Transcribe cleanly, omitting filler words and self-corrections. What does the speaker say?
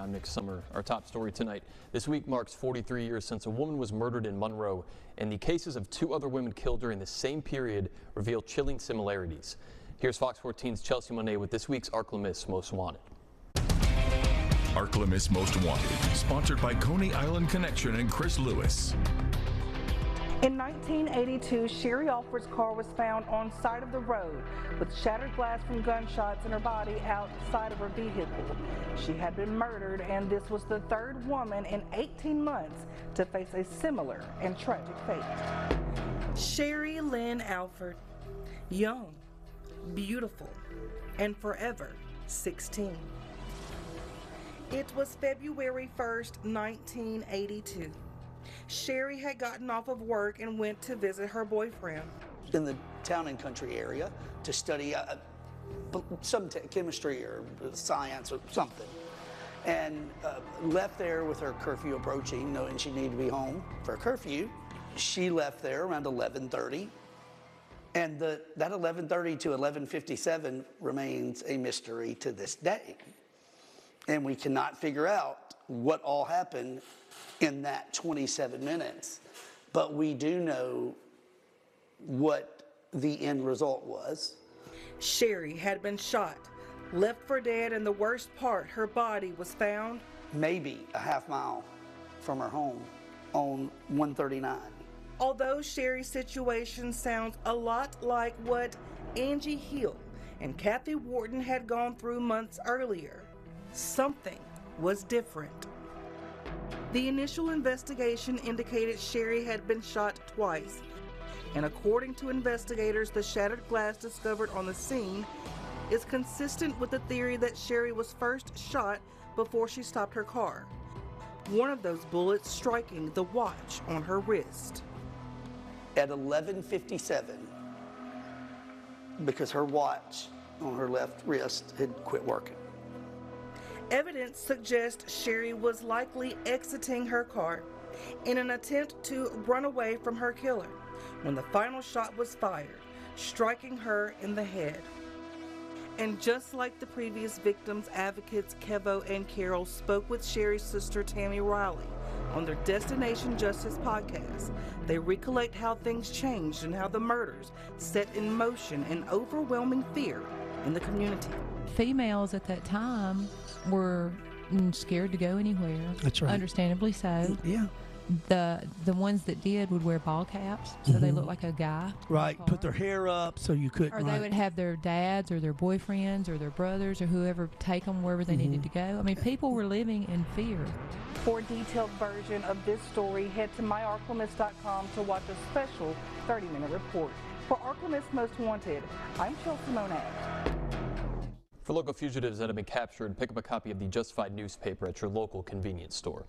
I'm Nick Summer. Our top story tonight. This week marks 43 years since a woman was murdered in Monroe, and the cases of 2 other women killed during the same period reveal chilling similarities. Here's Fox 14's Chelsea Monet with this week's ArkLaMis Most Wanted. ArkLaMis Most Wanted, sponsored by Coney Island Connection and Chris Lewis. In 1982, Sherry Alford's car was found on side of the road with shattered glass from gunshots in her body outside of her vehicle. She had been murdered, and this was the 3rd woman in 18 months to face a similar and tragic fate. Sherry Lynn Alford, young, beautiful, and forever 16. It was February 1st, 1982. Sherry had gotten off of work and went to visit her boyfriend in the town and country area to study some chemistry or science or something, and left there with her curfew approaching, knowing she needed to be home for curfew. She left there around 11:30, and that 11:30 to 11:57 remains a mystery to this day, and we cannot figure out what all happened in that 27 minutes, but we do know what the end result was. Sherry had been shot, left for dead, and the worst part, her body was found maybe a half mile from her home on 139. Although Sherry's situation sounds a lot like what Angie Hill and Kathy Wharton had gone through months earlier, something was different. The initial investigation indicated Sherry had been shot twice, and according to investigators, the shattered glass discovered on the scene is consistent with the theory that Sherry was first shot before she stopped her car, one of those bullets striking the watch on her wrist. At 11:57, because her watch on her left wrist had quit working. Evidence suggests Sherry was likely exiting her car in an attempt to run away from her killer when the final shot was fired, striking her in the head. And just like the previous victims, advocates Kevo and Carol spoke with Sherry's sister Tammy Riley on their Destination Justice podcast. They recollect how things changed and how the murders set in motion an overwhelming fear in the community. Females at that time were scared to go anywhere. That's right. Understandably so. Yeah. The ones that did would wear ball caps, so they looked like a guy. Right. Put their hair up so you couldn't. Or they would have their dads or their boyfriends or their brothers or whoever take them wherever they needed to go. I mean, people were living in fear. For a detailed version of this story, head to myarklamis.com to watch a special 30-minute report. For ArkLaMis Most Wanted, I'm Chelsea Monet. For local fugitives that have been captured, pick up a copy of the Justified newspaper at your local convenience store.